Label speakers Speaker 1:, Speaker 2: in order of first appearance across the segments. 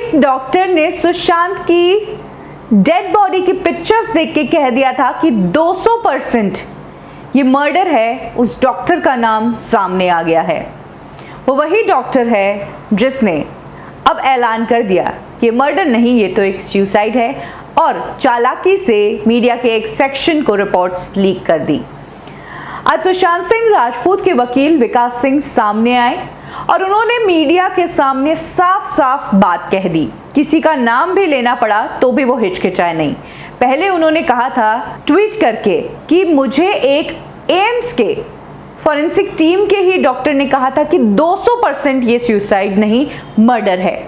Speaker 1: किस डॉक्टर ने सुशांत की डेड बॉडी की पिक्चर्स देख के कह दिया था कि 200% ये मर्डर है, उस डॉक्टर का नाम सामने आ गया है। वो वही डॉक्टर है जिसने अब ऐलान कर दिया कि मर्डर नहीं, ये तो एक सुसाइड है, और चालाकी से मीडिया के एक सेक्शन को रिपोर्ट्स लीक कर दी। आज सुशांत सिंह राजपूत के वकील विकास सिंह सामने आए और उन्होंने मीडिया के सामने साफ साफ बात कह दी। किसी का नाम भी लेना पड़ा तो भी वो हिचकिचाए नहीं। पहले उन्होंने कहा था ट्वीट करके कि मुझे एक एम्स के फॉरेंसिक टीम के ही डॉक्टर ने कहा था कि 200% ये सुसाइड नहीं मर्डर है।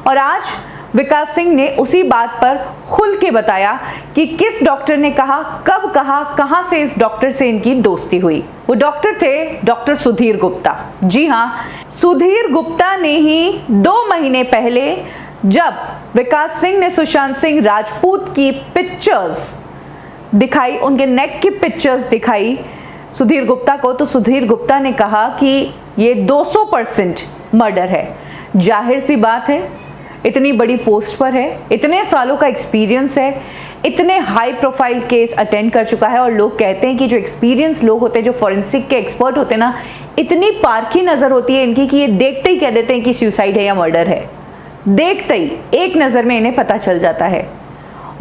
Speaker 1: और आज विकास सिंह ने उसी बात पर खुल के बताया कि किस डॉक्टर ने कहा, कब कहा, कहां से इस डॉक्टर से इनकी दोस्ती हुई। वो डॉक्टर थे डॉक्टर सुधीर गुप्ता। जी हां, सुधीर गुप्ता ने ही 2 महीने पहले जब विकास सिंह ने सुशांत सिंह राजपूत की पिक्चर्स दिखाई, उनके नेक की पिक्चर्स दिखाई सुधीर गुप्ता को, तो सुधीर गुप्ता ने कहा कि ये 200% मर्डर है। जाहिर सी बात है, इतनी बड़ी पोस्ट पर है, इतने सालों का एक्सपीरियंस है, इतने हाई प्रोफाइल केस अटेंड कर चुका है, और लोग कहते हैं कि जो एक्सपीरियंस लोग होते हैं, जो फॉरेंसिक के एक्सपर्ट होते हैं ना, इतनी पारखी नजर होती है इनकी कि ये देखते ही कह देते हैं कि सुसाइड है या मर्डर है। देखते ही एक नजर में इन्हें पता चल जाता है।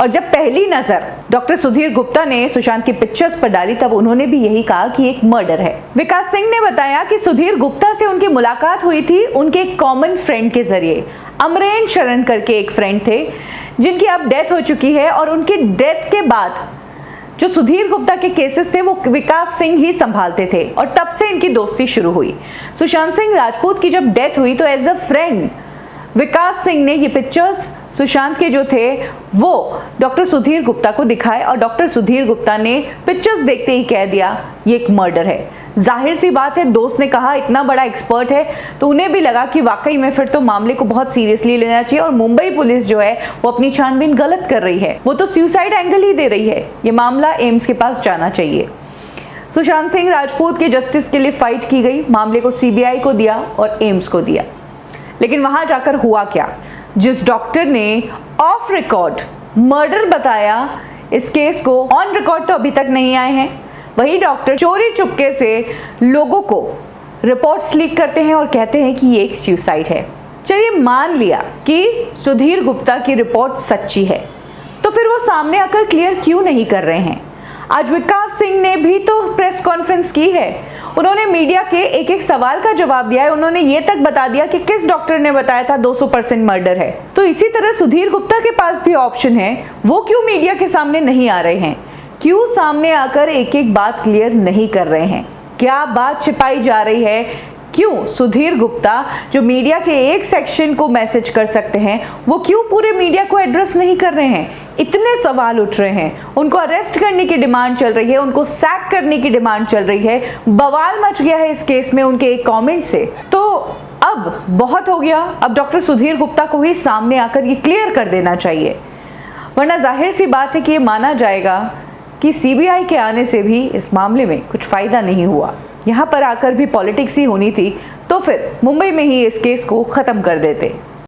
Speaker 1: और जब पहली नजर डॉक्टर सुधीर गुप्ता ने सुशांत की पिक्चर्स पर डाली, तब उन्होंने भी यही कहा कि एक मर्डर है। विकास सिंह ने बताया कि सुधीर गुप्ता से उनकी मुलाकात हुई थी उनके एक कॉमन फ्रेंड के जरिए। अमरेन शरण करके एक फ्रेंड थे जिनकी अब डेथ हो चुकी है, और उनकी डेथ के बाद जो सुधीर गुप्ता के केसेस थे वो विकास सिंह ही संभालते थे, और तब से इनकी दोस्ती शुरू हुई। सुशांत सिंह राजपूत की जब डेथ हुई तो एज अ फ्रेंड विकास सिंह ने ये पिक्चर्स सुशांत के जो थे वो डॉक्टर सुधीर गुप्ता को दिखाए, और डॉक्टर सुधीर गुप्ता ने पिक्चर्स देखते ही कह दिया ये एक मर्डर है। जाहिर सी बात है, दोस्त ने कहा, इतना बड़ा एक्सपर्ट है, तो उन्हें भी लगा कि वाकई में फिर तो मामले को बहुत सीरियसली लेना चाहिए, और मुंबई पुलिस जो है वो अपनी छानबीन गलत कर रही है, वो तो सुसाइड एंगल ही दे रही है, ये मामला एम्स के पास जाना चाहिए। सुशांत सिंह राजपूत के जस्टिस के लिए फाइट की गई, मामले को सीबीआई को दिया और एम्स को दिया। लेकिन वहां जाकर हुआ क्या, जिस डॉक्टर ने ऑफ रिकॉर्ड मर्डर बताया, इस केस को ऑन रिकॉर्ड तो अभी तक नहीं आए हैं, वही डॉक्टर चोरी चुपके से लोगों को रिपोर्ट्स लीक करते हैं और कहते हैं कि ये एक सुसाइड है। चलिए मान लिया कि सुधीर गुप्ता की रिपोर्ट सच्ची है, तो फिर वो सामने आकर क्लियर क्यों नहीं कर रहे हैं। आज विकास सिंह ने भी तो प्रेस कॉन्फ्रेंस की है, उन्होंने मीडिया के एक एक सवाल का जवाब दिया है, उन्होंने ये तक बता दिया कि किस डॉक्टर ने बताया था 200% मर्डर है। तो इसी तरह सुधीर गुप्ता के पास भी ऑप्शन है, वो क्यों मीडिया के सामने नहीं आ रहे हैं, क्यों सामने आकर एक एक बात क्लियर नहीं कर रहे हैं, क्या बात छिपाई जा रही है, क्यों सुधीर गुप्ता जो मीडिया के एक सेक्शन को मैसेज कर सकते हैं वो क्यों पूरे मीडिया को एड्रेस नहीं कर रहे हैं। इतने सवाल उठ रहे हैं, उनको अरेस्ट करने की डिमांड चल रही है, उनको सैक करने की डिमांड चल रही है, बवाल मच गया है इस केस में उनके एक कमेंट से। तो अब बहुत हो गया, अब डॉक्टर सुधीर गुप्ता को ही सामने आकर ये क्लियर कर देना चाहिए, वरना जाहिर सी बात है कि ये माना जाएगा कि सीबीआई के आने से भी इस मामले में कुछ फायदा नहीं हुआ। यहाँ पर आकर भी पॉलिटिक्स ही होनी थी, तो फिर मुंबई में ही इस केस को खत्म कर देते।